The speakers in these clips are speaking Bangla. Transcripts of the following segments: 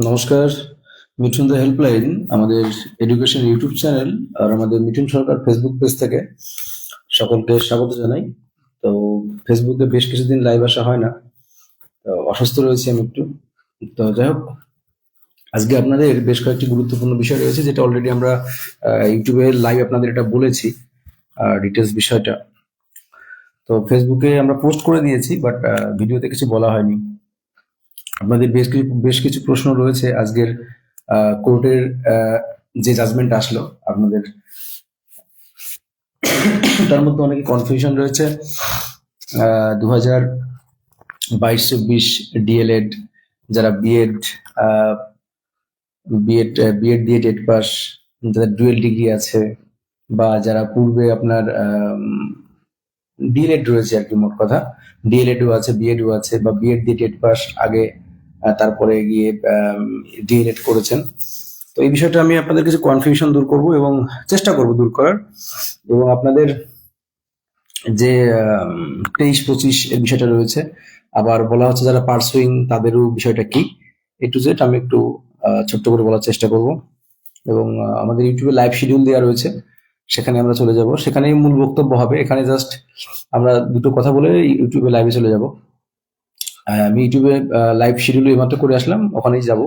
নমস্কার। মিঠুন দ্য হেল্পলাইন আমাদের এডুকেশন ইউটিউব চ্যানেল আর আমাদের মিঠুন সরকার ফেসবুক পেজ থেকে সকলকে স্বাগত জানাই। তো ফেসবুকে বেশ কিছুদিন লাইভ আসা হয় না, তো অসুস্থ রয়েছি আমি একটু। তো যাই হোক, আজকে আপনাদের বেশ কয়েকটি গুরুত্বপূর্ণ বিষয় রয়েছে, যেটা অলরেডি আমরা ইউটিউবে লাইভ আপনাদের এটা বলেছি ডিটেলস বিষয়টা। তো ফেসবুকে আমরা পোস্ট করে দিয়েছি, বাট ভিডিওতে কিছু বলা হয়নি। আপনাদের বেশ কিছু প্রশ্ন রয়েছে আজকের কোর্টের যে জাজমেন্ট আসলো আপনাদের, তার মধ্যে অনেক কনফিউশন রয়েছে। 2022-24 ডিএলএড, যারা বিএড বিএড বিএড দিয়ে টেট পাস, যাদের ডুয়েল ডিগ্রি আছে, বা যারা পূর্বে আপনার ডিএলএড রয়েছে আর কি, মোট কথা ডিএলএডও আছে, বিএডও আছে, বা বিএড দিয়ে টেট পাস আগে তারপরে গিয়ে ডিএলএড করেছেন। তো এই বিষয়টা আমি আপনাদের কিছু কনফিউশন দূর করব এবং চেষ্টা করব দূর করার, এবং আপনাদের যে 23-25 এর বিষয়টা রয়েছে, আবার বলা হচ্ছে যারা পার্সুইং তাদেরও বিষয়টা কি, এ টু জেড আমি একটু ছোট্ট করে বলার চেষ্টা করব। এবং আমাদের ইউটিউবে লাইভ শিডিউল দেওয়া রয়েছে, সেখানে আমরা চলে যাব, সেখানেই মূল বক্তব্য হবে। এখানে জাস্ট আমরা দুটো কথা বলে ইউটিউবে লাইভে চলে যাব। আমি ইউটিউবে লাইভ শিডিউল এইমাত্র করে আসলাম, ওখানেই যাব।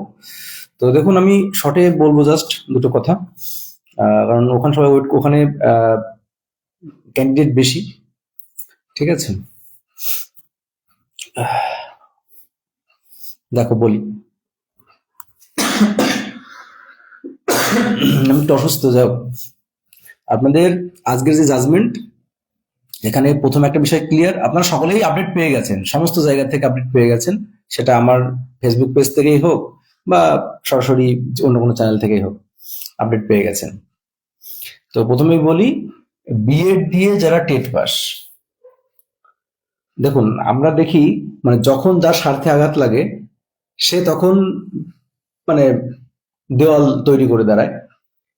তো দেখুন, আমি শর্টে বলবো জাস্ট দুটো কথা, কারণ ওখানে সবাই ওখানে ক্যান্ডিডেট বেশি, ঠিক আছে। দেখো বলি, আমি তো অসুস্থ। যাও, আপনাদের আজকের যে জাজমেন্ট, এখানে প্রথম একটা বিষয় ক্লিয়ার, আপনারা সকলেই আপডেট পেয়ে গেছেন, সমস্ত জায়গা থেকে আপডেট পেয়ে গেছেন, সেটা আমার ফেসবুক পেজ থেকেই হোক বা সরাসরি অন্য কোনো চ্যানেল থেকেই হোক, আপডেট পেয়ে গেছেন। তো প্রথমেই বলি, বিএড দিয়ে যারা টেট পাস, দেখুন আমরা দেখি মানে যখন যার স্বার্থে আঘাত লাগে সে তখন মানে দেওয়াল তৈরি করে দাঁড়ায়।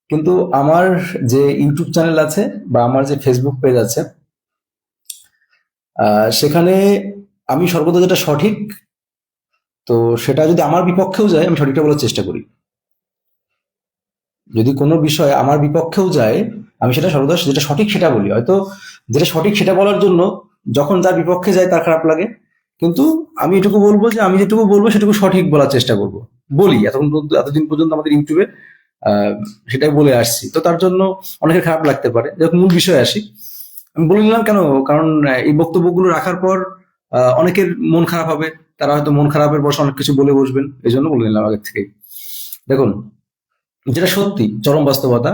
কিন্তু আমার যে ইউটিউব চ্যানেল আছে বা আমার যে ফেসবুক পেজ আছে, সেখানে আমি সর্বদা যেটা সঠিক, তো সেটা যদি আমার বিপক্ষেও যায় আমি সঠিকটা বলার চেষ্টা করি। যদি কোনো বিষয় আমার বিপক্ষেও যায়, আমি সেটা সর্বদা যেটা সঠিক সেটা বলি। হয়তো যেটা সঠিক সেটা বলার জন্য যখন তার বিপক্ষে যায় তার খারাপ লাগে, কিন্তু আমি এটুকু বলবো যে আমি যেটুকু বলবো সেটুকু সঠিক বলার চেষ্টা করব। বলি এতক্ষণ পর্যন্ত, এতদিন পর্যন্ত আমাদের ইউটিউবে সেটাই বলে আসছি। তো তার জন্য অনেকের খারাপ লাগতে পারে। যখন মূল বিষয়ে আসি, আমি বলে নিলাম কেন, কারণ এই বক্তব্যগুলো রাখার পর অনেকের মন খারাপ হবে, তারা হয়তো মন খারাপের বসে অনেক কিছু বলে বসবেন, এই জন্য বলে নিলাম আগের থেকেই। দেখুন, যেটা সত্যি চরম বাস্তবতা,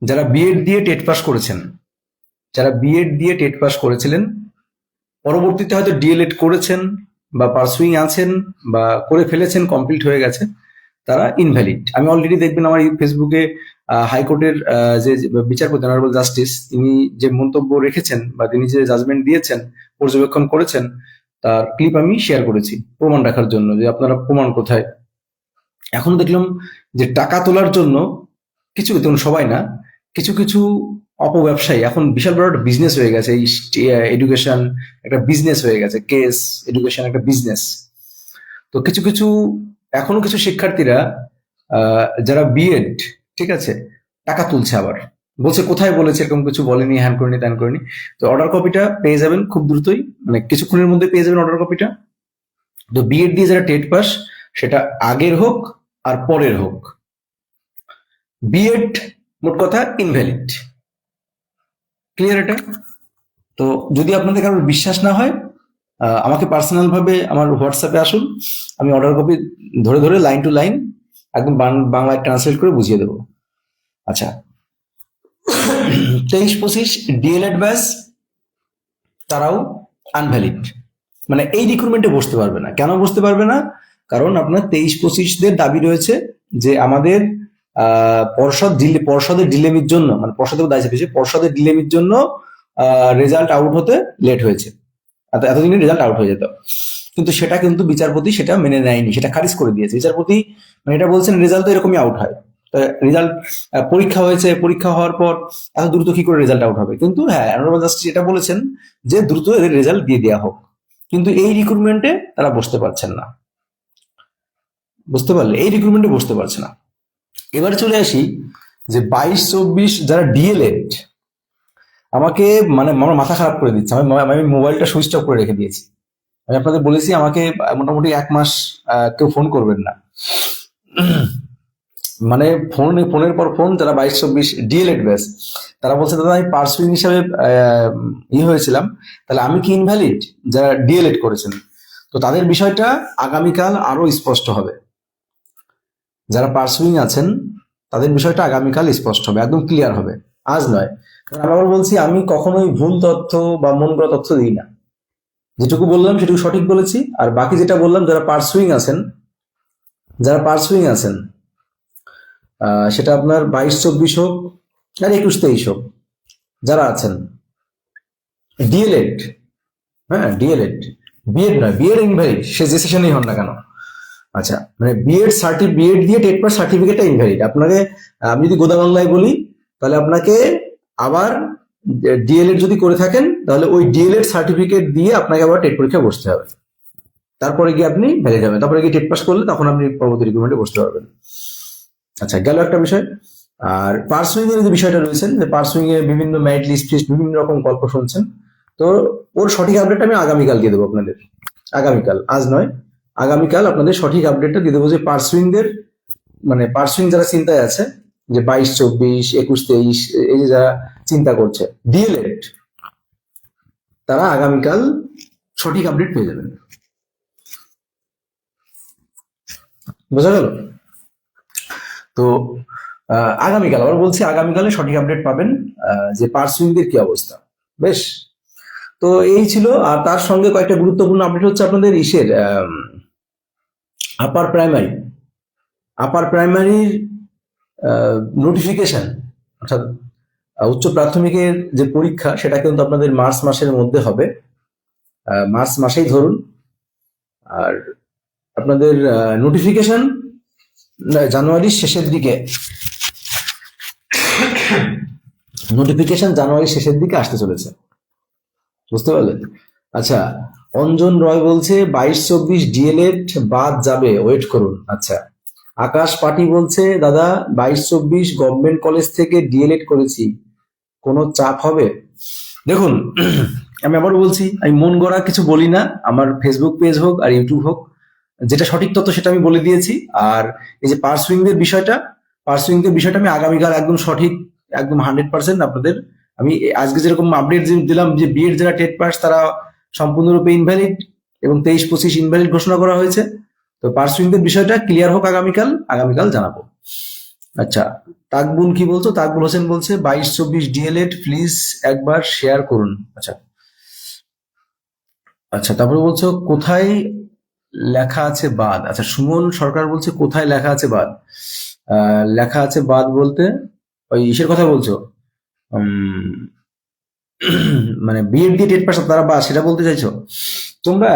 যারা বিএড দিয়ে টেট পাস করেছেন, যারা বিএড দিয়ে টেট পাস করেছিলেন, পরবর্তীতে হয়তো ডিএলএড করেছেন বা পার্সুইং আছেন বা করে ফেলেছেন, কমপ্লিট হয়ে গেছে, তারা ইনভ্যালিড। আমি অলরেডি দেখবেন আমার ফেসবুকে হাইকোর্টের যে বিচারপতি অনারেবল জাস্টিস, তিনি যে মন্তব্য রেখেছেন বা তিনি যে জাজমেন্ট দিয়েছেন, পর্যবেক্ষণ করেছেন, তার ক্লিপ আমি শেয়ার করেছি প্রমাণ রাখার জন্য, যে আপনারা প্রমাণ কোথায়। এখনো দেখলাম যে টাকা তোলার জন্য কিছু, দেখুন সবাই না, কিছু কিছু অপব্যবসায়ী এখন বিশাল বড় একটা বিজনেস হয়ে গেছে। এই এডুকেশন একটা বিজনেস হয়ে গেছে, কেস এডুকেশন একটা বিজনেস। তো কিছু কিছু এখনো কিছু শিক্ষার্থীরা যারা বিএড, ঠিক আছে, টাকা তুলছে, আবার বলছে কোথায় বলেছে, এরকম কিছু বলেনি, হ্যান করেনি ত্যান করেনি। তো অর্ডার কপিটা পেয়ে যাবেন খুব দ্রুতই, মানে কিছুক্ষণের মধ্যে পেয়ে যাবেন অর্ডার কপিটা। তো বিএড দিয়ে যারা টেট পাস, সেটা আগের হোক আর পরের হোক, বিএড মোট কথা ইনভ্যালিড। ক্লিয়ার এটা? তো যদি আপনাদের কারোর বিশ্বাস না হয়, আমাকে পার্সোনাল ভাবে আমার হোয়াটসঅ্যাপে আসুন, আমি অর্ডার কপি ধরে ধরে লাইন টু লাইন একদম বাংলায় ট্রান্সলেট করে বুঝিয়ে দেবো। আচ্ছা, 23-25 ডিএলএড ব্যাচ, তারাও আনভ্যালিড, মানে এই রিক্রুটমেন্টে বসতে পারবে না। কেন বসতে পারবে না? কারণ আপনার 23-25দের দাবি রয়েছে যে আমাদের পর্ষদের ডিলেমির জন্য, মানে পর্ষদের দায়িত্ব পেয়েছে, পর্ষদের ডিলেমির জন্য রেজাল্ট আউট হতে লেট হয়েছে, এতদিনে রেজাল্ট আউট হয়ে যেত। কিন্তু সেটা কিন্তু বিচারপতি সেটা মেনে নেয়নি, সেটা খারিজ করে দিয়েছে বিচারপতি। মানে এটা বলছেন রেজাল্ট তো এরকমই আউট হয়, রেজাল্ট পরীক্ষা হয়েছে, পরীক্ষা হওয়ার পর এত দ্রুত কি করে রেজাল্ট আউট হবে। কিন্তু হ্যাঁ, অনারেবল জাস্টিস এটা বলেছেন যে দ্রুত এদের রেজাল্ট দিয়ে দেওয়া হোক, কিন্তু এই রিক্রুটমেন্টে তারা বসতে পারছেন না। বুঝতে পারলে? এই রিক্রুটমেন্টে বসতে পারছে না। এবারে চলে আসি যে 22-24 যারা ডিএলএড, আমাকে মানে আমার মাথা খারাপ করে দিচ্ছে। আমি মোবাইলটা সুইচ অফ করে রেখে দিয়েছি। আমি আপনাদের বলেছি আমাকে মোটামুটি 1 মাস কেউ ফোন করবেন না। মানে ফোনের পর ফোন, যারা 22-24 ডিএলএড ব্যাচ, তারা বলছে দাদা আমি পার্সুইং হিসাবে হয়েছিলাম, তাহলে আমি কি ইনভ্যালিড? যারা ডিএলএড করেছেন, তো তাদের বিষয়টা আগামীকাল আরো স্পষ্ট হবে। যারা পার্সুইং আছেন তাদের বিষয়টা আগামীকাল স্পষ্ট হবে, একদম ক্লিয়ার হবে, আজ নয়। কারণ আমি আবার বলছি, আমি কখনোই ভুল তথ্য বা মন করা তথ্য দিই না। যেটুকু বললাম সেটুকু সঠিক বলেছি, আর বাকি যেটা বললাম যারা পার্সুইং আছেন, সেটা আপনার 22-24 হোক আর 21-23 হোক, যারা আছেন ডিএলএড, হ্যাঁ ডিএলএড, বিএড নয়, বিএড ইনভ্যালিড, সে যে সেশনেই হন না কেন। আচ্ছা, মানে বিএড দিয়ে টেট পাস সার্টিফিকেটটা ইনভ্যালিড। আপনাকে আমি যদি গোদা বাংলায় বলি, তাহলে আপনাকে আবার ডিএলএড যদি করে থাকেন, তাহলে ওই ডিএলএড সার্টিফিকেট দিয়ে আপনাকে আবার টেট পরীক্ষা বসতে হবে, তারপরে গিয়ে আপনি ভ্যালিড হবেন, তারপরে গিয়ে টেট পাস করলে তখন আপনি পরবর্তী রিক্রুটমেন্টে বসতে পারবেন। আচ্ছা, গেল একটা বিষয়। আর পার্সুইং এর যে বিষয়টা রয়েছেন, যে পার্সুইং এ বিভিন্ন মেরিট লিস্ট বিভিন্ন রকম গল্প শুনছেন, তো ওর সঠিক আপডেট আমি আগামীকাল দিয়ে দেবো আপনাদের। আগামীকাল, আজ নয়, আগামীকাল আপনাদের সঠিক আপডেটটা দিয়ে দেবো যে পার্সুইংদের, মানে পার্সুইং যারা চিন্তায় আছে, যে 22-24 21-23 এই যে যারা চিন্তা করছে ডিএলএড, তারা আগামীকাল সঠিক আপডেট পেয়ে যাবেন। বোঝা গেল? তো আগামীকাল, আবার বলছি, আগামীকালে সঠিক আপডেট পাবেন যে পার্সুইংদের কি অবস্থা। বেশ, তো এই ছিল। আর তার সঙ্গে কয়েকটা গুরুত্বপূর্ণ আপডেট হচ্ছে আপনাদের ইসের আপার প্রাইমারির নোটিফিকেশন, অর্থাৎ উচ্চ প্রাথমিকের যে পরীক্ষা, সেটা কিন্তু আপনাদের মার্চ মাসের মধ্যে হবে, মার্চ মাসেই ধরুন। আর আপনাদের নোটিফিকেশন জানুয়ারির শেষের দিকে, আসতে চলেছে, বুঝতে পারলেন? আচ্ছা, অঞ্জন রয় বলছে 22-24 ডিএলএড বাদ যাবে, ওয়েট করুন। আচ্ছা, আকাশ পাটি বলছে দাদা 22-24 গভর্নমেন্ট কলেজ থেকে ডিএলএড করেছি, কোনো চাপ হবে? দেখুন, আমি আবার বলছি, আমি মন গড়া কিছু বলি না। আমার ফেসবুক পেজ হোক আর ইউটিউব হোক, যেটা সঠিক তথ্য সেটা আমি বলে দিয়েছি। আর এই যে পার্সুইংদের বিষয়টা আমি আগামীকাল একদম সঠিক, একদম 100% আপনাদের আমি আজকে যেরকম আপডেট দিলাম যে বিএড যারা টেট পাস তারা সম্পূর্ণরূপে ইনভ্যালিড এবং 23-25 ইনভ্যালিড ঘোষণা করা হয়েছে। তো পার্সুইংদের বিষয়টা ক্লিয়ার হোক, আগামীকাল জানাবো। আচ্ছা, তাকবুল কি বলছো? তাকবুল হোসেন বলছে 22-24 ডিএলএড প্লিজ একবার শেয়ার করুন। আচ্ছা, তারপরে বলছো কোথায় লেখা আছে বাদ। আচ্ছা, সুমন সরকার বলছে কোথায় লেখা আছে বাদ। লেখা আছে বাদ বলতে ওই ইসের কথা বলছো, মানে বিএড দিয়ে টেট পাস তারা বাদ, সেটা বলতে চাইছো তোমরা?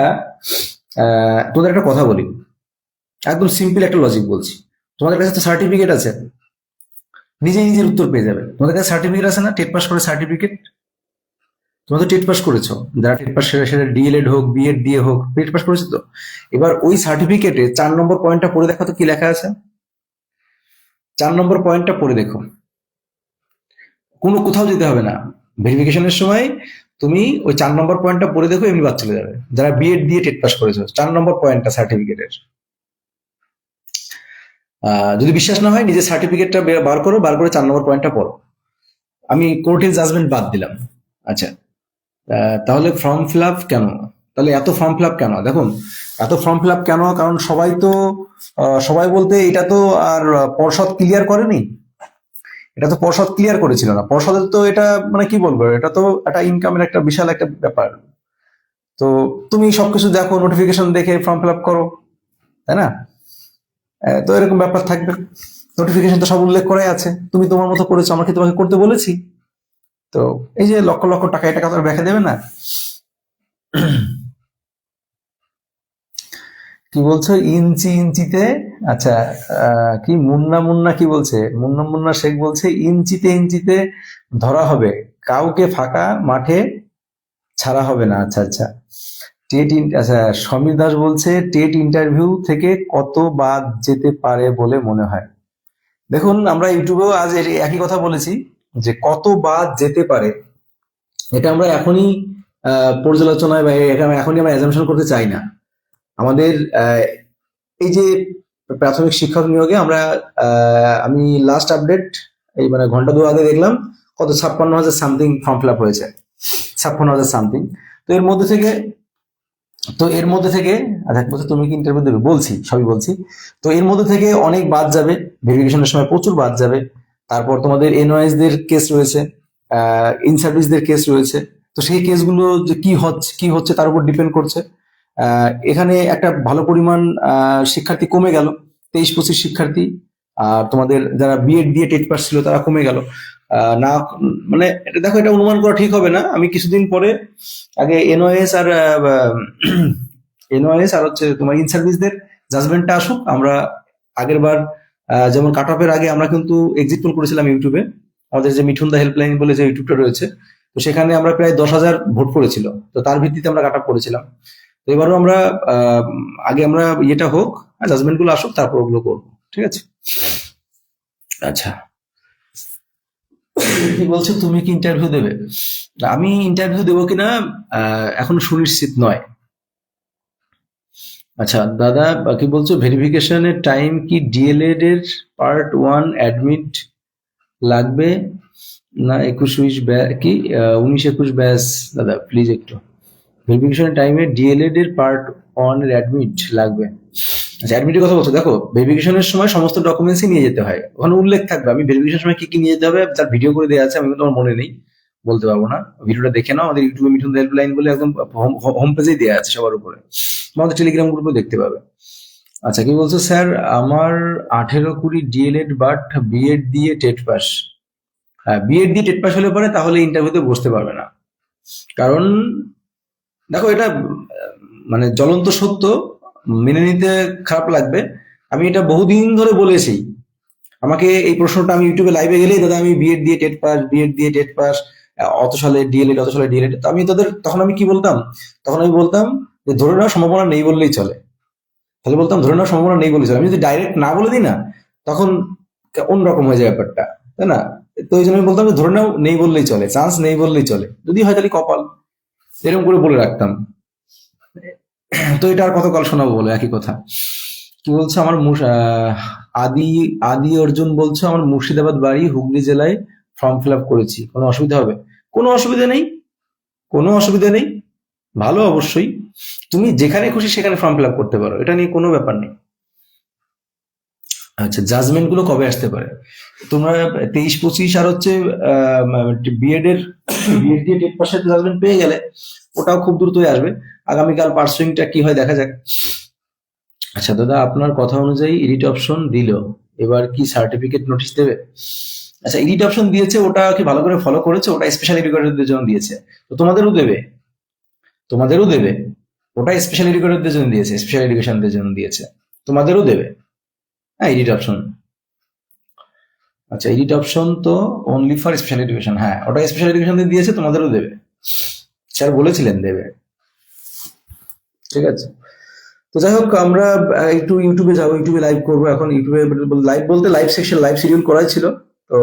তোদের একটা কথা বলি, একদম সিম্পল একটা লজিক বলছি। তোমাদের কাছে তো সার্টিফিকেট আছে, নিজের উত্তর পেয়ে যাবে। তোমাদের কাছে সার্টিফিকেট আছে না, টেট পাস করে সার্টিফিকেট? তোমরা তো টেট পাস করেছো, যারা টেট পাস সেটা ডিএলএড হোক বিএড দিয়ে হোক, টেট পাস করেছো তো। এবার ওই সার্টিফিকেটে 4 নম্বর পয়েন্টটা পড়ে দেখো তো কি লেখা আছে। 4 নম্বর পয়েন্টটা পড়ে দেখো, কোথাও যেতে হবে না, ভেরিফিকেশনের সময় তুমি ওই 4 নম্বর পয়েন্টটা পড়ে দেখো, এমনি বাদ চলে যাবে। যারা বিএড দিয়ে টেট পাস করেছো, 4 নম্বর পয়েন্টটা সার্টিফিকেটের, যদি বিশ্বাস না হয় নিজের সার্টিফিকেটটা বার করে 4 নম্বর পয়েন্টটা পড়ো। আমি কোর্টের জাজমেন্ট বাদ দিলাম। আচ্ছা, তাহলে ফর্ম ফিল আপ কেন? তাহলে এত ফর্ম ফিল আপ কেন? দেখুন, এত ফর্ম ফিল আপ কেন, কারণ সবাই বলতে এটা তো আর পর্ষদ ক্লিয়ার করেনি, এটা তো পর্ষদ ক্লিয়ার করেছিল না। পর্ষদের তো এটা মানে কি বলবো, এটা তো একটা ইনকামের একটা বিশাল একটা ব্যাপার। তো তুমি সবকিছু দেখো, নোটিফিকেশন দেখে ফর্ম ফিল আপ করো, তাই না? তো এরকম ব্যাপার থাকবে। নোটিফিকেশন তো সব উল্লেখ করাই আছে, তুমি তোমার মতো করেছো, আমার কি তোমাকে করতে বলেছি? তো এই যে লক্ষ লক্ষ টাকা, এটা কথা ব্যাখ্যা দেবে না। কি বলছো ইঞ্চিতে? আচ্ছা, কি মুন্না কি বলছে? মুন্না শেখ বলছে ইঞ্চিতে ধরা হবে, কাউকে ফাঁকা মাঠে ছাড়া হবে না। আচ্ছা, আচ্ছা, সমীর দাস বলছে টেট ইন্টারভিউ থেকে কত বাদ যেতে পারে বলে মনে হয়? দেখুন, আমরা ইউটিউবেও আজ একই কথা বলেছি যে কত বাদ যেতে পারে এটা আমরা এখনই পর্যালোচনায় বা এখনই আমরা অ্যাজাম্পশন করতে চাই না। আমাদের এই যে প্রাথমিক শিক্ষক নিয়োগে আমরা আমি লাস্ট আপডেট এই মানে ঘন্টা 2 আগে দেখলাম কত 56,000 সামথিং ফর্ম ফিল আপ হয়েছে, 56,000 সামথিং। তো এর মধ্যে থেকে আচ্ছা বলছো তুমি কি ইন্টারভিউ দেবে, বলছি সবই বলছি। তো এর মধ্যে থেকে অনেক বাদ যাবে, ভেরিফিকেশনের সময় প্রচুর বাদ যাবে। তারপর তোমাদের এনওয়াইএস দের কেস রয়েছে, ইন সার্ভিসদের কেস রয়েছে। তো সেই কেসগুলো যে কি হচ্ছে তার উপর ডিপেন্ড করছে। এখানে একটা ভালো পরিমাণ শিক্ষার্থী কমে গেল, 23-25 শিক্ষার্থী। আর তোমাদের যারা বিএড দিয়ে টেট পাস ছিল তারা কমে গেল। না মানে এটা দেখো, এটা অনুমান করা ঠিক হবে না। আমি কিছুদিন পরে আগে এনওএস আর হচ্ছে তোমার ইন সার্ভিসদের জাজমেন্টটা আসুক। আমরা আগের বার যেমন কাট অফের আগে আমরা কিন্তু এক্সিট পোল করেছিলাম ইউটিউবে, আমাদের যে মিঠুন দা হেল্পলাইন বলে যে ইউটিউবটা রয়েছে, তো সেখানে আমরা প্রায় 10,000 ভোট পড়েছিল। তো তার ভিত্তিতে আমরা কাট অফ করেছিলাম। তো এবারও আমরা আগে আমরা ইয়েটা হোক, জাজমেন্ট গুলো আসুক, তারপর ওগুলো করবো, ঠিক আছে? আচ্ছা, কি বলছো তুমি কি ইন্টারভিউ দেবে? আমি ইন্টারভিউ দেবো কিনা এখন সুনিশ্চিত নয়। আচ্ছা দাদা, কি বলছো ভেরিফিকেশনের টাইম কি ডিএলএড এর পার্ট 1 অ্যাডমিট লাগবে না 19-21 ব্যাচ? দাদা প্লিজ একটু ভেরিফিকেশনের টাইমে ডিএলএড এর পার্ট 1 এর অ্যাডমিট লাগবে। আচ্ছা, অ্যাডমিটের কথা বলছো, দেখো ভেরিফিকেশনের সময় সমস্ত ডকুমেন্টসই নিয়ে যেতে হয়, ওখানে উল্লেখ থাকবে। আমি ভেরিফিকেশনের সময় কি কি নিয়ে যেতে হবে তার ভিডিও করে দেওয়া আছে, আমি কিন্তু আমার মনে নেই, বলতে পারবো না। ভিডিওটা দেখে নাও, আমাদের ইউটিউবে মিঠুন হেল্পলাইন বলে একদম হোম পেজেই দেওয়া আছে সবার উপরে, আমাদের টেলিগ্রাম গ্রুপে দেখতে পাবে। আচ্ছা, কি বলছো স্যার আমার 18-20 ডিএলএড বাট বিএড দিয়ে টেট পাস। হ্যাঁ, বিএড দিয়ে টেট পাস হলে পরে তাহলে ইন্টারভিউতে বসতে পারবে না। কারণ দেখো, এটা মানে জ্বলন্ত সত্য, মেনে নিতে খারাপ লাগবে। আমি এটা বহুদিন ধরে বলেছি। আমাকে এই প্রশ্নটা আমি ইউটিউবে লাইভে গেলেই, দাদা আমি বিএড দিয়ে টেট পাস, বিএড দিয়ে টেট পাস, অত সালে ডিএলএড, অত সালে ডিএলএড। তো আমি তখন আমি কি বলতাম? তখন আমি বলতাম যে ধরে নেওয়ার সম্ভাবনা নেই বললেই চলে। তাহলে বলতাম ধরে নেওয়ার সম্ভাবনা নেই বললেই চলে। আমি যদি ডাইরেক্ট না বলে দিই না, তখন অন্যরকম হয়ে যায় ব্যাপারটা, তাই না? তো ওই জন্য আমি বলতাম যে ধরে নাও নেই বললেই চলে, চান্স নেই বললেই চলে, যদি হয় তাহলে কপাল, এরকম করে বলে রাখতাম। তো এটা আর কতকাল শোনাবো বলে একই কথা। কি বলছো আমার আদি আদি অর্জুন বলছো আমার মুর্শিদাবাদ বাড়ি, হুগলি জেলায়, ফর্ম ফিল আপ করেছি, কোনো অসুবিধা হবে? কোনো অসুবিধা নেই, কোনো অসুবিধা নেই, ভালো অবশ্যই। তুমি যেখানে খুশি সেখানে ফর্ম ফিল আপ করতে পারো, এটা নিয়ে কোনো ব্যাপার নেই। আচ্ছা, জাজমেন্ট গুলো কবে আসতে পারে? তোমরা 23-25 আর হচ্ছে বিএড এর বিএড দিয়ে টেট পাসের জাজমেন্ট পেয়ে গেলে ওটাও খুব দ্রুতই আসবে। আগামীকাল পার্সুইংটা কি হয় দেখা যাক। আচ্ছা দাদা, আপনার কথা অনুযায়ী এডিট অপশন দিল, এবার কি সার্টিফিকেট নোটিশ দেবে? আচ্ছা, এডিট অপশন দিয়েছে, ওটা কি ভালো করে ফলো করেছে? ওটা স্পেশাল এডুকেটরদের জন্য দিয়েছে, তো তোমাদেরও দেবে, তোমাদেরও দেবে। ওটা স্পেশাল এডুকেটরদের জন্য দিয়েছে, স্পেশাল এডুকেশনদের জন্য দিয়েছে, তোমাদেরও দেবে। হ্যাঁ, এডিট অপশন। আচ্ছা, এডিট অপশন তো অনলি ফর স্পেশাল এডুকেশন। হ্যাঁ, ওটা স্পেশাল এডুকেশনদের দিয়েছে, তোমাদেরও দেবে, স্যার বলেছিলেন দেবে, ঠিক আছে? তো যাই হোক, আমরা একটু ইউটিউবে যাবো, ইউটিউবে লাইভ করবো এখন। ইউটিউবে লাইভ বলতে লাইভ সেকশন, লাইভ শিডিউল করাই ছিল, তো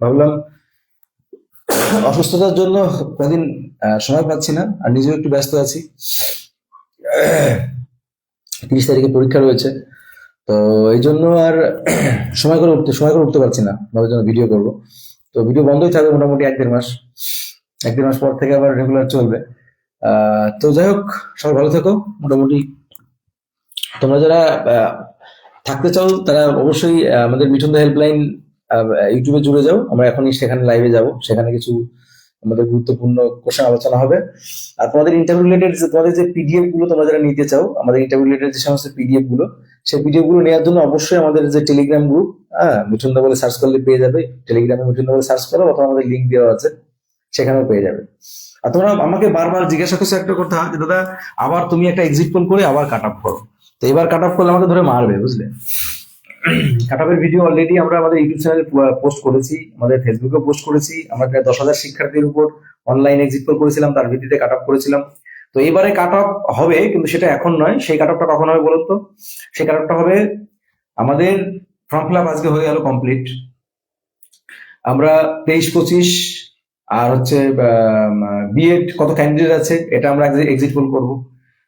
ভাবলাম অসুস্থতার জন্য কদিন সময় পাচ্ছি না, আর নিজেও একটু ব্যস্ত আছি। 30 তারিখে পরীক্ষা রয়েছে, তো এই জন্য আর সময় করে উঠতে পারছি না, ভাবার জন্য ভিডিও করব। তো ভিডিও বন্ধই থাকবে মোটামুটি 1-1.5 মাস, 1-1.5 মাস পর থেকে আবার রেগুলার চলবে। তো যাই হোক, সবাই ভালো থেকো। মোটামুটি তোমরা যারা থাকতে চাও তারা অবশ্যই আমাদের মিঠুন দা হেল্পলাইন ইউটিউবে জুড়ে যাও। আমরা এখনই সেখানে লাইভে যাব, সেখানে কিছু আমাদের গুরুত্বপূর্ণ কোশ্চেন আলোচনা হবে। আর তোমাদের ইন্টারভিউ রিলেটেড তোমাদের যে পিডিএফ গুলো তোমরা যারা নিতে চাও, আমাদের ইন্টারভিউ রিলেটেড যে সমস্ত পিডিএফ গুলো, সেই পিডিএফ গুলো নেওয়ার জন্য অবশ্যই আমাদের যে টেলিগ্রাম গ্রুপ, মিঠুন দা বলে সার্চ করলে পেয়ে যাবে। টেলিগ্রামে মিঠুন দা বলে সার্চ করো, অথবা আমাদের লিঙ্ক দেওয়া আছে, সেখানেও পেয়ে যাবে। আর তোমরা আমাকে বারবার জিজ্ঞাসা করছো একটা কথা, যে দাদা আবার তুমি একটা এক্সিট পোল করে আবার কাট আপ করো। তো এবার কাট আপ করলে আমাকে ধরে মারবে, বুঝলে? কাট আপের ভিডিও অলরেডি আমরা আমাদের ইউটিউব চ্যানেলে পোস্ট করেছি, আমাদের ফেসবুকে পোস্ট করেছি। আমরা প্রায় 10,000 শিক্ষার্থীর উপর অনলাইন এক্সিট পোল করেছিলাম, তার ভিত্তিতে কাট আপ করেছিলাম। তো এবারে কাট অফ হবে, কিন্তু সেটা এখন নয়। সেই কাট অফটা কখন হবে বলো তো? সেই কাট অফটা হবে, আমাদের ফর্ম ফিল আপ আজকে হয়ে গেল কমপ্লিট। আমরা 23-25 আর হচ্ছে বিএড কত ক্যান্ডিডেট আছে এটা আমরা এক্সিট পোল করবো।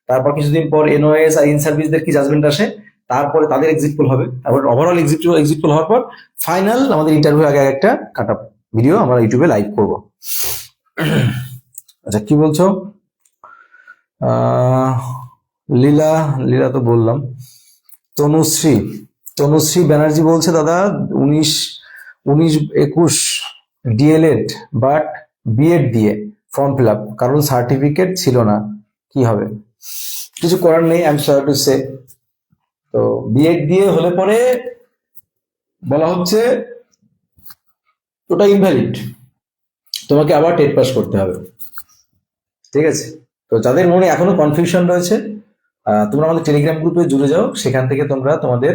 তারপর কিছুদিন পর এনওএস আর ইন সার্ভিসদের কি জাজমেন্ট আসে, তারপরে তাদের এক্সিট পোল হবে। তারপর ওভারঅল এক্সিট পোল হওয়ার পর ফাইনাল আমাদের ইন্টারভিউ আগে একটা কাট আপ ভিডিও আমরা ইউটিউবে লাইভ করব। আচ্ছা, কি বলছো? লীলা লীলা তো বললাম। তনুশ্রী তনুশ্রী ব্যানার্জি বলছে, দাদা 19-21 ডিএলএড বাট বিএড দিয়ে ফর্ম ফিল আপ, কারণ সার্টিফিকেট ছিল না, কি হবে? কিছু করার নেই, I am sorry to say. তো বিএড দিয়ে হলে পরে বলা হচ্ছে ওটা ইনভ্যালিড, তোমাকে আবার টেট পাস করতে হবে। ঠিক আছে? তো যাদের মনে এখনো কনফিউশন রয়েছে, তোমরা আমাদের টেলিগ্রাম গ্রুপে জুড়ে যাও, সেখান থেকে তোমরা তোমাদের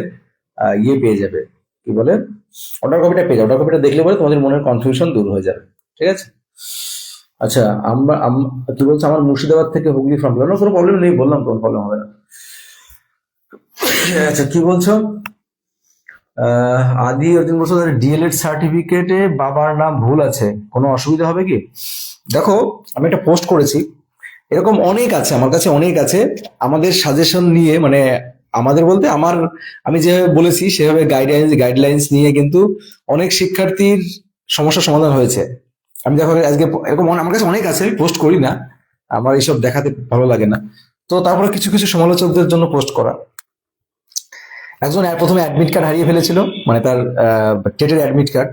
ইয়ে পেয়ে যাবে, কি বলে, অর্ডার কপিটা পেয়ে যাবে। অর্ডার কপিটা দেখলে পরে তোমাদের মনের কনফিউশন দূর হয়ে যাবে। ঠিক আছে? আচ্ছা, কি বলছো, আমার মুর্শিদাবাদ থেকে হুগলি ফর্ম ফিল আপ, কোনো প্রবলেম নেই, বললাম কোনো প্রবলেম হবে না। আচ্ছা, কি বলছো? আদি অর্জুন বলছো, ডিএলএড সার্টিফিকেটে বাবার নাম ভুল আছে, কোনো অসুবিধা হবে কি? দেখো, আমি একটা পোস্ট করেছি, এরকম অনেক আছে, আমার কাছে অনেক আছে। আমাদের সাজেশন নিয়ে, মানে আমাদের বলতে আমি যেভাবে বলেছি সেভাবে গাইডলাইন্স নিয়ে কিন্তু অনেক শিক্ষার্থীর সমস্যার সমাধান হয়েছে। আমি দেখো আজকে এরকম আমার কাছে অনেক আছে, আমি পোস্ট করি না, আমার এইসব দেখাতে ভালো লাগে না। তো তারপরে কিছু কিছু সমালোচকদের জন্য পোস্ট করা। একজন প্রথমে অ্যাডমিট কার্ড হারিয়ে ফেলেছিল, মানে তার টেটের অ্যাডমিট কার্ড।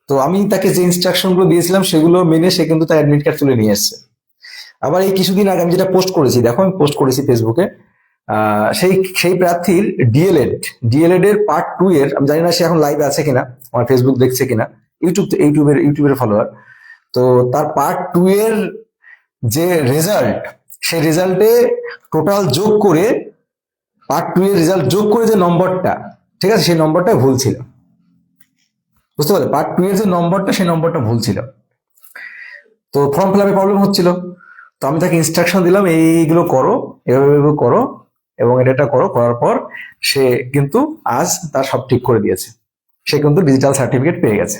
তো আমি তাকে যে ইনস্ট্রাকশন গুলো দিয়েছিলাম সেগুলো মেনে সে কিন্তু তার অ্যাডমিট কার্ড তুলে নিয়ে এসছে। আবার এই কিছুদিন আগে আমি যেটা পোস্ট করেছি, দেখো আমি পোস্ট করেছি ফেসবুকে, সেই সেই প্রার্থীর ডিএলএড এর পার্ট 2 এর, আমি জানি না সে এখন লাইভে আছে কিনা, আমার ফেসবুক দেখছে কিনা, ইউটিউবের ফলোয়ার। তো তার পার্ট 2 এর যে রেজাল্ট, সেই রেজাল্টে টোটাল যোগ করে, পার্ট 2 এর রেজাল্ট যোগ করে যে নম্বরটা, ঠিক আছে, সেই নম্বরটা ভুল ছিল। বুঝতে পারলে? পার্ট 2 এর যে নম্বরটা, সেই নম্বরটা ভুল ছিল। তো ফর্ম ফিল আপে প্রবলেম হচ্ছিল। তো আমি তাকে ইনস্ট্রাকশন দিলাম, এইগুলো করো, এভাবে করো, এবং এটা করো, করার পর সে কিন্তু আজ তার সব ঠিক করে দিয়েছে। সে কিন্তু ডিজিটাল সার্টিফিকেট পেয়ে গেছে,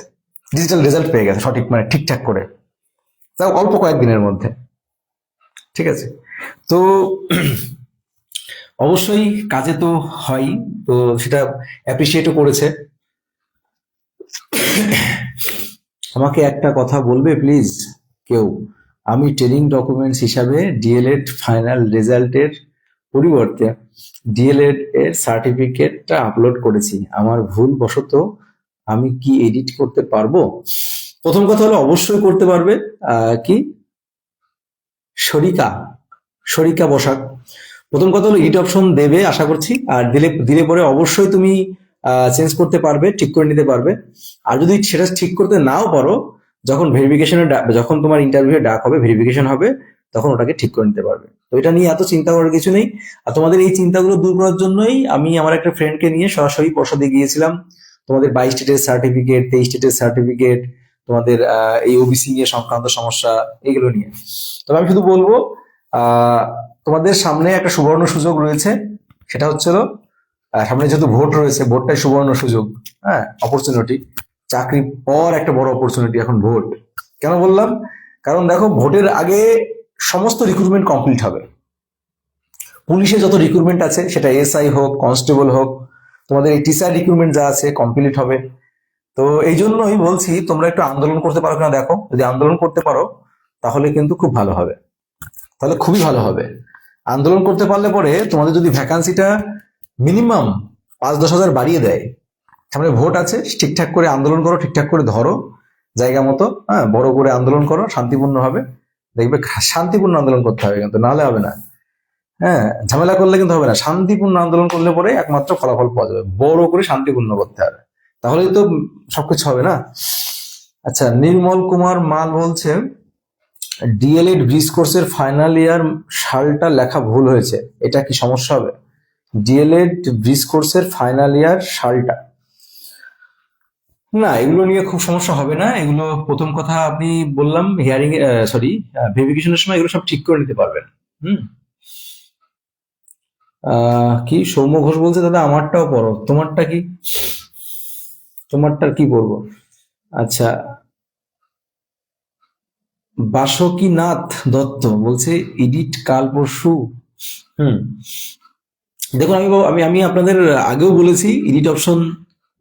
ডিজিটাল রেজাল্ট পেয়ে গেছে, সঠিক মানে ঠিকঠাক করে, তাও অল্প কয়েকদিনের মধ্যে। ঠিক আছে? তো অবশ্যই কাজে তো হয়, তো সেটা অ্যাপ্রিসিয়েটও করেছে। আমাকে একটা কথা বলবে প্লিজ কেউ, আমি ট্রেনিং ডকুমেন্টস হিসাবে ডিএলএড ফাইনাল রেজাল্টের পরিবর্তে ডিএলএড এর সার্টিফিকেটটা আপলোড করেছি, আমার ভুল বশত আমি কি এডিট করতে পারবো? প্রথম কথা হলো অবশ্যই করতে পারবে। কি শরিকা বসাক, প্রথম কথা হলো এডিট অপশন দেবে আশা করছি, আর দিলে পরে অবশ্যই তুমি চেঞ্জ করতে পারবে, ঠিক করে নিতে পারবে। আর যদি সেটা ঠিক করতে নাও পারো, যখন তোমার ইন্টারভিউ ডাক হবে, ভেরিফিকেশন হবে, তখন ওটাকে ঠিক করে নিতে পারবে। তো এটা নিয়ে এত চিন্তা করার কিছু নেই। আর তোমাদের এই চিন্তাগুলো দূর করার জন্যই আমি আমার একটা ফ্রেন্ডকে নিয়ে সরাসরি প্রসাদে গিয়েছিলাম, তোমাদের 22 স্টেটের সার্টিফিকেট, 23 স্টেটের সার্টিফিকেট, তোমাদের এই ওবিসি নিয়ে সংক্রান্ত সমস্যা, এগুলো নিয়ে। তবে আমি শুধু বলবো, তোমাদের সামনে একটা সুবর্ণ সুযোগ রয়েছে, সেটা হচ্ছিল সামনে যেহেতু ভোট রয়েছে, ভোটটাই সুবর্ণ সুযোগ, হ্যাঁ, অপরচুনিটি, চাকরি পর একটা বড় অপরচুনিটি এখন ভোট। কেন বললাম? কারণ দেখো, ভোটের আগে সমস্ত রিক্রুটমেন্ট কমপ্লিট হবে। পুলিশে যত রিক্রুটমেন্ট আছে, সেটা এসআই হোক, কনস্টেবল হোক, তোমাদের এই টিচার রিক্রুটমেন্ট যা আছে কমপ্লিট হবে। তো এই জন্যই বলছি, তোমরা একটু আন্দোলন করতে পারো কিনা দেখো, যদি আন্দোলন করতে পারো তাহলে কিন্তু খুব ভালো হবে, তাহলে খুবই ভালো হবে। আন্দোলন করতে পারলে পরে তোমাদের যদি ভ্যাকান্সিটা মিনিমাম 5-10 হাজার বাড়িয়ে দেয়, সামনে ভোট আছে, ঠিকঠাক করে আন্দোলন করো, ঠিকঠাক করে ধরো জায়গা মতো, হ্যাঁ, বড় করে আন্দোলন করো শান্তিপূর্ণ হবে, দেখবে শান্তিপূর্ণ আন্দোলন করতে হবে, কিন্তু নাহলে হবে না। হ্যাঁ, ঝামেলা করলে কিন্তু হবে না, শান্তিপূর্ণ আন্দোলন করলে পরে একমাত্র ফলাফল পাওয়া যাবে, বড় করে শান্তিপূর্ণ করতে হবে, তাহলেই তো সবকিছু হবে না। আচ্ছা, নির্মল কুমার মাল বলছে, ডিএলএড ব্রিজ কোর্সের ফাইনাল ইয়ার সালটা লেখা ভুল হয়েছে, এটা কি সমস্যা হবে? ডিএলএড ব্রিজ কোর্সের ফাইনাল ইয়ার সালটা, না, এগুলো নিয়ে খুব সমস্যা হবে না। এগুলো প্রথম কথা আপনি বললাম হিয়ারিং, ভেরিফিকেশনের সময় এগুলো সব ঠিক করে নিতে পারবেন। হুম। কি সৌম্য ঘোষ বলছে, দাদা আমারটাও পড়ো। তোমারটা কি? তোমারটা কি পড়বো? আচ্ছা, বাসকীনাথ দত্ত বলছে এডিট কাল পরশু। হুম। দেখুন, আমি আমি আপনাদের আগেও বলেছি এডিট অপশন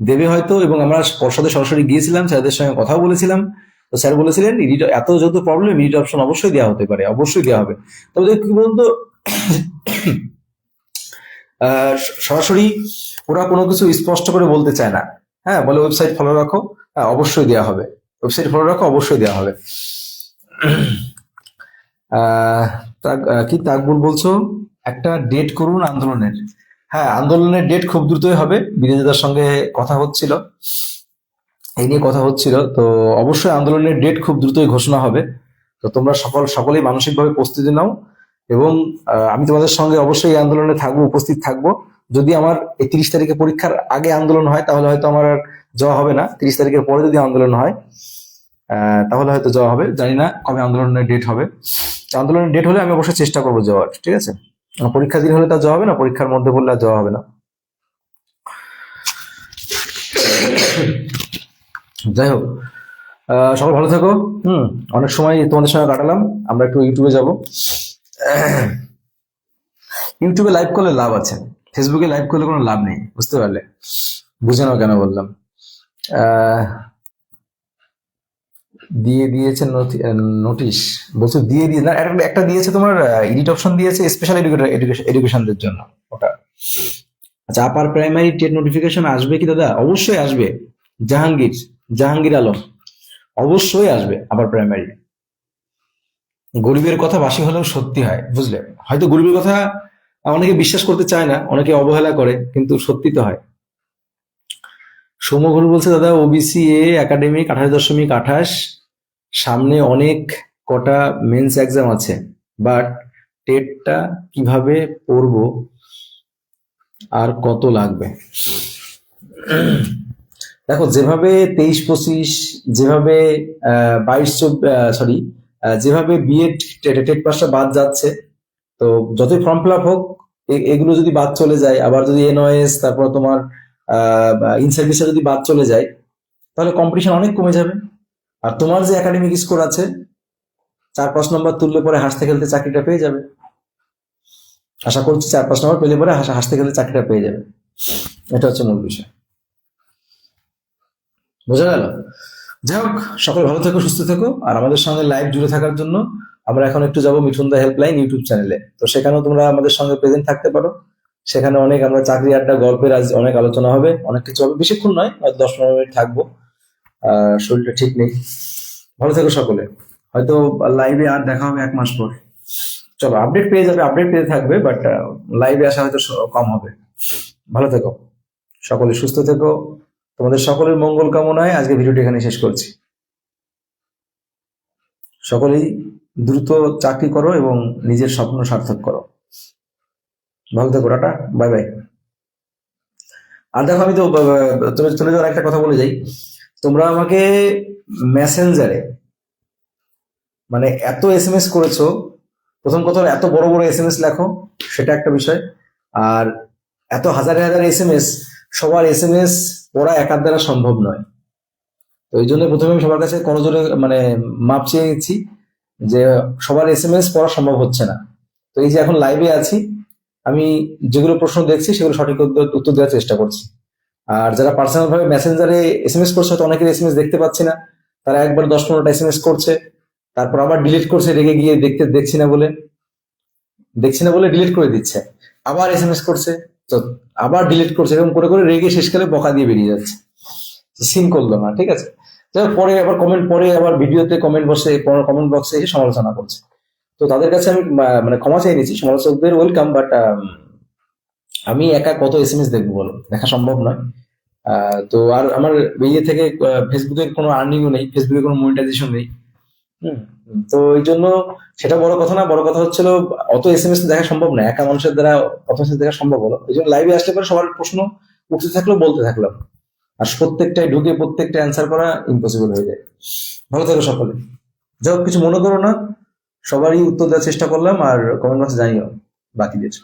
দেবে হয়তো, এবং আমরা পর্ষদে সরাসরি গিয়েছিলাম, স্যারদের সঙ্গে কথাও বলেছিলাম। তো স্যার বলেছিলেন এডিট, এত যেহেতু প্রবলেম, এডিট অপশন অবশ্যই দেওয়া হতে পারে, অবশ্যই দেওয়া হবে। তবে কি বলুন তো, সরাসরি ওরা কোনো কিছু স্পষ্ট করে বলতে চায় না। হ্যাঁ, বলে ওয়েবসাইট ফলো রাখো। হ্যাঁ, অবশ্যই দেওয়া হবে। ওয়েবসাইট ফলো রাখো, অবশ্যই দেওয়া হবে। আহ, কি তাকবুল বলছো, একটা ডেট করুন আন্দোলনের। হ্যাঁ, আন্দোলনের ডেট খুব দ্রুতই হবে, বিরোধীদের সঙ্গে কথা হচ্ছিল, এই নিয়ে কথা হচ্ছিল। তো অবশ্যই আন্দোলনের ডেট খুব দ্রুতই ঘোষণা হবে। তো তোমরা সকলেই মানসিকভাবে প্রস্তুতি নাও, এবং আমি তোমাদের সঙ্গে অবশ্যই এই আন্দোলনে থাকবো, উপস্থিত থাকবো। যদি আমার এই 30 তারিখে পরীক্ষার আগে আন্দোলন হয়, তাহলে হয়তো আমার আর যাওয়া হবে না। 30 তারিখের পরে যদি আন্দোলন হয়, তাহলে হয়তো যাওয়া হবে। জানি না কবে আন্দোলনের ডেট হবে। আন্দোলনের ডেট হলে আমি অবশ্যই চেষ্টা করবো যাওয়ার, ঠিক আছে? পরীক্ষার দিন হলে তা যাওয়া হবে না, পরীক্ষার মধ্যে বললে আর যাওয়া হবে না। যাই হোক, সবাই ভালো থাকো। হুম। অনেক সময় তোমাদের সঙ্গে কাটালাম। আমরা একটু ইউটিউবে যাব। ইউটিউবে লাইভ করলে লাভ আছে, ফেসবুকে লাইভ করলে কোনো লাভ নেই, বুঝতে পারলে? বুঝে নাও কেন বললাম। আহ, দিয়ে দিয়েছে নোটিশ, বলছো দিয়ে দিয়ে না, একটা দিয়েছে তোমার, এডিট অপশন দিয়েছে স্পেশাল এডুকেশনদের জন্য, ওটা। আচ্ছা, আপার প্রাইমারি টেট নোটিফিকেশন আসবে কি দাদা? অবশ্যই আসবে। জাহাঙ্গীর, জাহাঙ্গীর আলম, অবশ্যই আসবে আপার প্রাইমারি। গরিবের কথা বাসি হলেও সত্যি হয়, বুঝলে? হয়তো গরিবের কথা অনেকে বিশ্বাস করতে চায় না, অনেকে অবহেলা করে, কিন্তু সত্যি তো হয়। সৌম্য ঘোষ বলছে, দাদা ওবিসি এ একাডেমিক 28.28, সামনে অনেক কটা মেন্স এক্সাম আছে, বাট টেটটা কিভাবে পড়বো আর কত লাগবে? দেখো, যেভাবে 23-25, যেভাবে 22-24, সরি, যেভাবে বিএড টেট পাসটা বাদ যাচ্ছে, তো যতই ফর্ম ফিল আপ হোক, এগুলো যদি বাদ চলে যায়, আবার যদি এনওএস, তারপর তোমার ইন সার্ভিসে যদি বাদ চলে যায়, তাহলে কম্পিটিশন অনেক কমে যাবে। আর তোমার যে একাডেমিক স্কোর আছে, 4-5 নম্বর তুললে পরে হাসতে খেলতে চাকরিটা পেয়ে যাবে। আশা করছি 4-5 নম্বর পেলে পরে হাসতে খেলতে চাকরিটা পেয়ে যাবে। এটা হচ্ছে মূল বিষয়। বোঝা গেল? যাই হোক, সকলে ভালো থেকো, সুস্থ থেকো। আর আমাদের সঙ্গে লাইভ জুড়ে থাকার জন্য আমরা এখন একটু যাবো মিঠুন দা হেল্পলাইন ইউটিউব চ্যানেলে। তো সেখানেও তোমরা আমাদের সঙ্গে প্রেজেন্ট থাকতে পারো। সেখানে অনেক আমরা চাকরি আড্ডা, গল্পের আজ অনেক আলোচনা হবে, অনেক কিছু হবে। বেশিক্ষণ নয়, হয়তো 10-15 মিনিট থাকবো। শরীরটা ঠিক নেই। ভালো থেকো সকলে। হয়তো লাইভে আর দেখা হবে 1 মাস পর। চলো, আপডেট পেয়ে যাবে, আপডেট পেয়ে থাকবে, বাট লাইভে আসা হয়তো কম হবে। ভালো থেকো, সকলে সুস্থ থেকো। তোমাদের সকলের মঙ্গল কামনায় আজকে ভিডিওটি এখানে শেষ করছি। সকলেই দ্রুত চাকরি করো এবং নিজের স্বপ্ন সার্থক করো। ভালো থেকো, টাটা, বাই বাই। আর দেখো, আমি তো তুমি চলে যাওয়ার একটা কথা বলে যাই। তোমরা আমাকে মেসেঞ্জারে, মানে এত এসএমএস করেছো, প্রথম কথা হলো এত বড় বড় এসএমএস লেখো, সেটা একটা বিষয়। আর এত হাজারে হাজারে এসএমএস, সবার এসএমএস পড়া একার দ্বারা সম্ভব নয়। তো এই জন্য প্রথমে আমি সবার কাছে করজোরে মানে মাপ চেয়ে নিচ্ছি, যে সবার এসএমএস পড়া সম্ভব হচ্ছে না। তো এই যে এখন লাইভে আছি, আমি যেগুলো প্রশ্ন দেখছি সেগুলো সঠিক উত্তর দেওয়ার চেষ্টা করছি। আর যারা পার্সোনাল ভাবে মেসেঞ্জারে এসএমএস করছে, হয়তো অনেকের এসএমএস দেখতে পাচ্ছি না, তারা একবার 10-15টা এসএমএস করছে, তারপর আবার ডিলিট করছে রেগে গিয়ে, দেখছি না বলে ডিলিট করে দিচ্ছে, আবার এসএমএস করছে, তো আবার ডিলিট করছে, এরকম করে করে রেগে শেষকালে বকা দিয়ে বেরিয়ে যাচ্ছে। সিন করলো না, ঠিক আছে? যাই হোক, পরে আবার কমেন্ট, পরে আবার ভিডিওতে কমেন্ট বক্সে এসে সমালোচনা করছে। তো তাদের কাছে আমি মানে ক্ষমা চেয়ে নিচ্ছি, সমালোচকদের ওয়েলকাম, বাট আমি একা কত এসএমএস দেখবো বলো, দেখা সম্ভব নয়। তো আর আমার ইয়ে থেকে ফেসবুকের কোনো আর্নিংও নেই, ফেসবুকে কোনো মনিটাইজেশন নেই। হুম। তো এই জন্য সেটা বড় কথা না, বড় কথা হচ্ছিল অত এসএমএস দেখা সম্ভব না, একা মানুষের দ্বারা অত এসএমএস দেখা সম্ভব হলো। এই জন্য লাইভে আসলে পরে সবার প্রশ্ন উঠতে থাকলেও বলতে থাকলাম, আর প্রত্যেকটাই ঢুকে প্রত্যেকটা অ্যান্সার করা ইম্পসিবল হয়ে যায়। ভালো থাকো সকলে। যাই হোক, কিছু মনে করো না, সবারই উত্তর দেওয়ার চেষ্টা করলাম, আর কমেন্ট বক্সে জানিও বাকিদের।